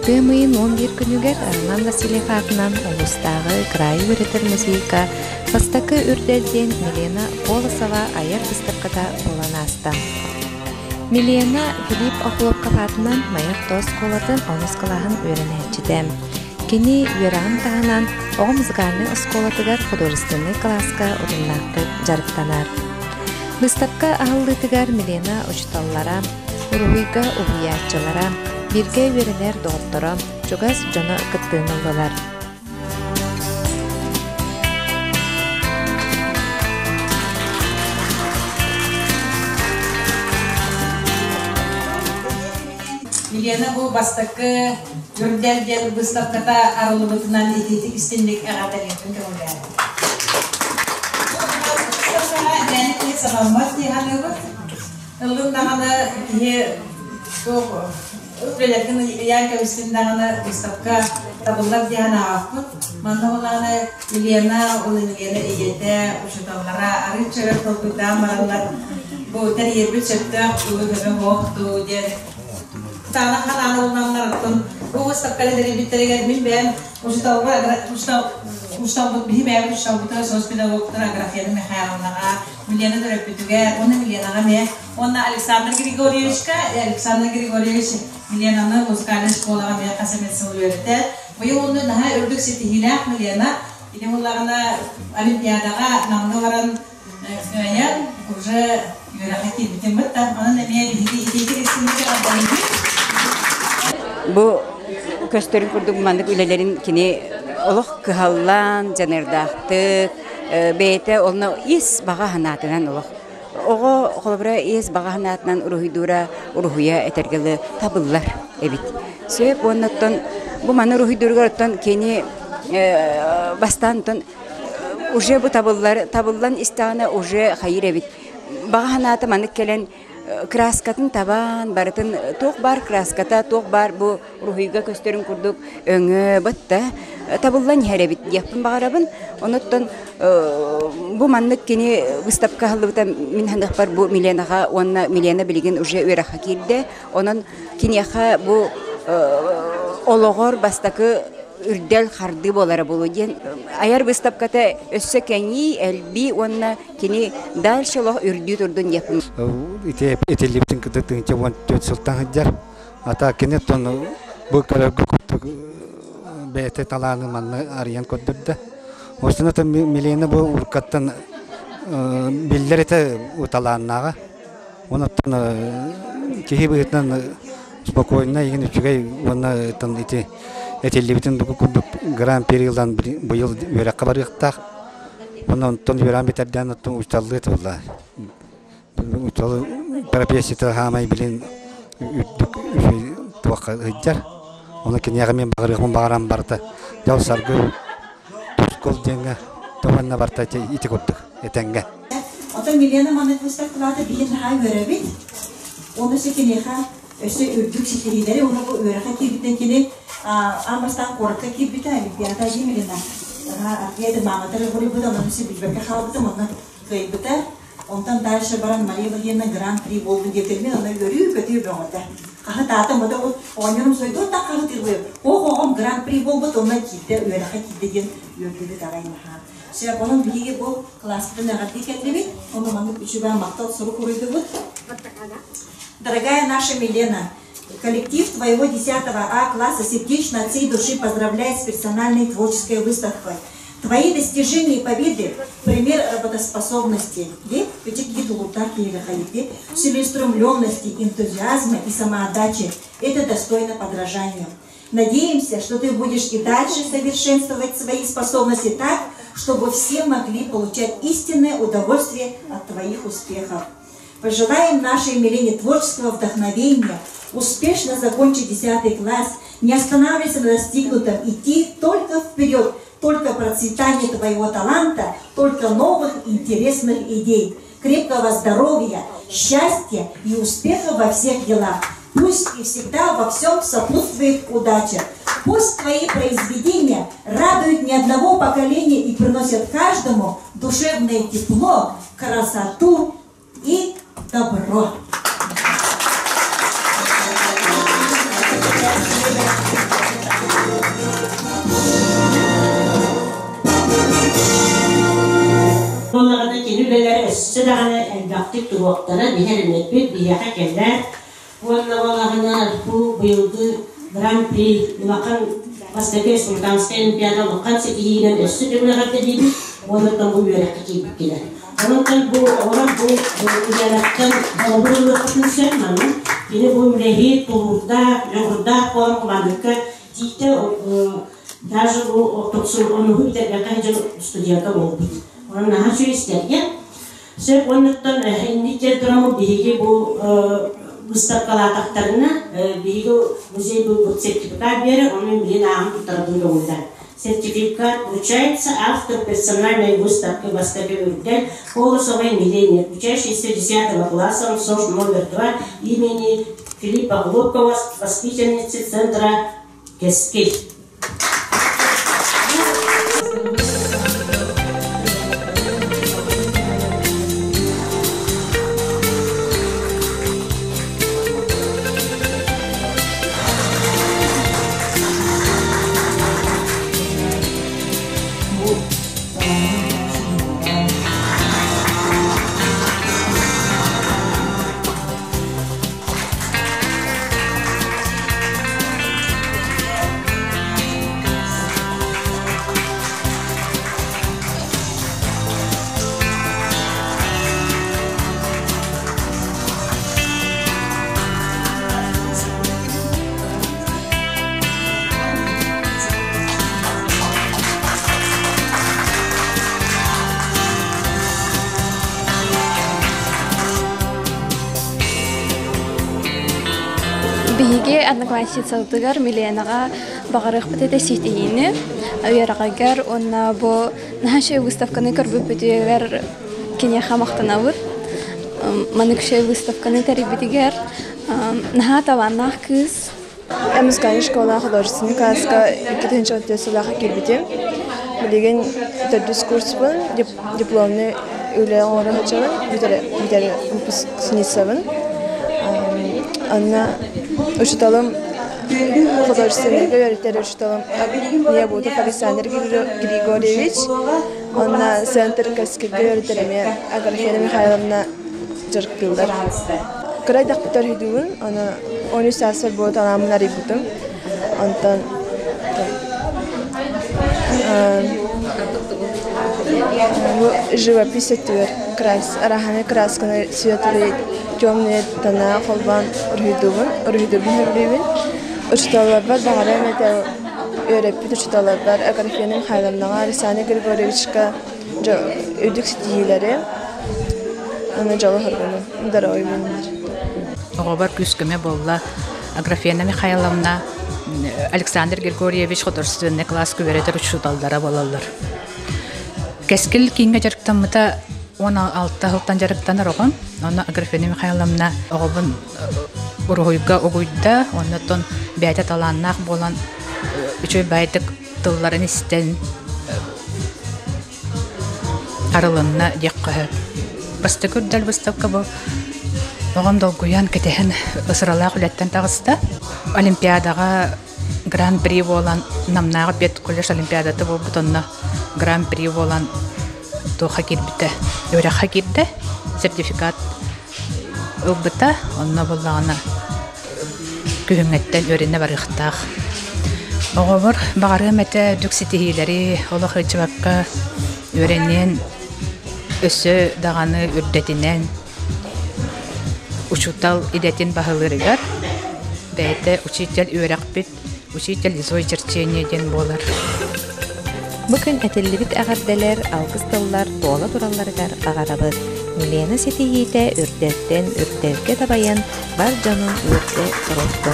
Тымыйын 11 күнүгер Арман Васильев атынан Олустағы край үретер музейка Састакы үрдерден Милена Колосова аяр выставкада болан астам. Милена Филипп Охлопков атынан майық тоз колатын оңыз үйренәтчідем. Кені үйерағын тағынан оғы музыкальный осколатыгар художественный класска удымнақты жарықтанар. Выставка ағылдытыгар Милена учталлара, уруйга уғиятчылара, бирге үйренер доғыттыра, чугас жона кыттыынылдылар. Милена бұл бастықы үрдерден выставкада арылыбытынан ететік істендік әғадалетін көрілер. Жәнетке сағалмаз дейған өбір. Ұлындағаны өпрелердің яңка үстіндағаны выставка табылар дейған ағаппын. Манда олағаны Милена егеті ұшыталғара арын чөрі толқыда маралар. Бұл тәрербіл чөпті ұлығығы оқты дер. Тана халаны оlanlardan bu vasıfları bitirgen bilmem uçtalbut bilmem uçtalbuta söz pedagoglar agrafiyanı mehayalanağa Milena da repetüger onu Milena'na me ona Alexander Grigoriyevich Milena'nın müzikal şkolağa me kasemetsin öğretti. Bu yıl onu daha ördük setihiyle Milena ile onlarına olimpiyadaga namlı varan yan уже yürüyerek bitirmek de ona ne me iki kesinlikle adaydı. Bu köstörün kurduk mandık ülelerin kini oluk kıhallan, canırdaqtık, beyte oluna is bağa hanatınan oluk. Oğu kolabra is bağa hanatınan uruhidura, uruhuya etergili tabıllar, evet. Söp ondan bu manı uruhidurgardan kini bastandan уже bu tabıllan istağına уже hayır evet. Bağa hanatı manık gelen kraskatın taban baratın toq bar kraskata toq bar bu ruhiga köstörün kurduk öngü batta tabullan herebit yapın bağırabın onuttan bu manlık kini выставка hallıbıta min handaq bar bu Milenaga onna Milena bilgin uje öraha kirdi onun kiniyaha bu oloğor bastakı ürdel hardı bolara bulugen ayar выставката össe kenyi elbi onna kini dalşalıq ürdü turdun yapın. Eteliptin kıtıktığınca 14 sultan hıccar ata kini tonu bu karagı kutuk beyte talanı manlı arayan kodurda. Osuna da Milena bu urkattan biller ete utalannağa onu tonu kehi bıyıttan spokojna egen üçügey ona tan iti Etelibiten kurduk Grand Prix'dan bu yıl öğrenci barıqtaq. Ondan ton öğren biterden ton uçtaldı vallahi. Uçtalı profesiyonel hamay bilen üddük tuvaqa hıccar. Ona kinyaga men barıqım bağıram barta. Yal sargı tuskol denga tavanna barta iti kurduk etenge. Ota Milena manifestasyonlarda bilen hay görevi. Onu sekiniha öse ürdük şekilleri onu bu öğrenci kibitten kini Amastan korka kibita Olimpiada ji Milena. Artiya da mamaları buraya bu da manisi bilbeke halde mana kıybıta. Ondan ders baran Maria Valeriana Grand Prix oldu getirme ona görüyor kötü olmadı. Kaha tata moda o oynuyorum söyledi o da kaha tirmiyor. O Grand Prix oldu ona gitti öğrenci gitti diye yürüdü tarayın ha. Şey onun bilgi bu klasda ne kadar dikkatliydi. Onu manık üçüben maktal soru koydu bu. Дорогая наша Милена, коллектив твоего 10 А класса сердечно от всей души поздравляет с персональной творческой выставкой. Твои достижения и победы – пример работоспособности, целеустремленности, энтузиазма и самоотдачи. Это достойно подражания. Надеемся, что ты будешь и дальше совершенствовать свои способности так, чтобы все могли получать истинное удовольствие от твоих успехов. Пожелаем нашей Милене творческого вдохновения, успешно закончить 10 класс, не останавливаться на достигнутом, идти только вперед, только процветание твоего таланта, только новых интересных идей, крепкого здоровья, счастья и успеха во всех делах. Пусть и всегда во всем сопутствует удача. Пусть твои произведения радуют ни одного поколения и приносят каждому душевное тепло, красоту и добро. үлелері өссі дағаны әлбәқтік туақтана бихерінетпет бияқа келдер. Онна балағына бұл бұйылды Гран-при ұлаққан Бастаке Республиканская Олимпиада ұлыққан секейінен өссі дегілерді дейді, онықтан бұл үйеректі кейбіп келер. Онықтан бұл үйеректен бұл ұлыққытын сөрманын, бені бұл үлеғи тұлғырда, жоғырда қолын құландыққа дейті даже бұл тоқсыл оны үйдерге жыл студияда болды. Оның наға сөйістерге. Сөп онықтан әйіндіктер тұрамы бейге бұл выставкалатақтарына бейгі музей бұл сертификат бері, оның білен ағым тұтардың жоғылдар. Сертификат вручается автор персональной выставки Востоке Урдель Колосовой Милене, учащейся 10 класса, СОЖ номер 2 имени Филиппа Глубкова, воспитанницы центра Кескель. Биге одноклассницалдыгар Миленаға бағарық бітеді сетейіні. Өйерағагар, онна бұ нахашай выставканы көрбіп бітігер кене қамақтанауыр. Маныкшай выставканы тәрібітігер наха таваннақ кыз. Әмізганы школа художественный класска 2-ші сылаға келбітім. Білеген төрдіс курс бұн, дипломны үлі оңыры ғычығын, бітері выпускницавын. Анна учиталым художественныйга öğretmen учиталым не буду Александр Григорьевич, анна центр Каскирге öğretmenime Агафья Михайловна жыркылдар. Крайдак битер хидуын, аны 13 сәсер болды аламын арибутым. Антан живопись этюр, араханы красканы светлый, темный тона, холбан, урхидубын хөрбейбин. Учталар бар, бағарам әтәу өйрәппет учталар бар. Агафья Михайловнаға, Александр Григорьевичка өйдік стихилері. Аны жалы хөрбейбин, дара ойбинлер. Оғабар күскіме болла Агафья Михайловна, Александр Григорьевич художественный класс көберетер учталдара болалар. Кескил кинге жарықтамыта 16 жылдан жарықтаныр оғын. Оны Агафья Михайловна оғыбын ұрғыйға оғыйда, онытын бәйті таланнақ болан үшөй бәйдік тылларын істен арылынна дек қойып. Басты көрдәл выставка бұл оғын долгуян кетеген ысыралақ үлеттен тағыста. Олимпиадаға гран-при болан, намнағы бет коллеж олимпиадаты бұл бұтынна гран-при болан тоха кирбите, өйрәхә кирде, сертификат ылбыта, онна боллағына күхіңеттен өріне барықтақ. Оғыбыр бағары мәті дүксетихилері олық ұчыбаққа өренен өсі дағаны үрдетінен учутал идетін бағылырығар, бәйті учитель өйрәқ бит, учитель изой черченеден болар. Бүгін әтеллібіт ағардалар, алғыз таллар, тола тураларығар ағарабыз. Милена сетейді үрдеттен үрдерге табайын бар жанын үрде сұрылды.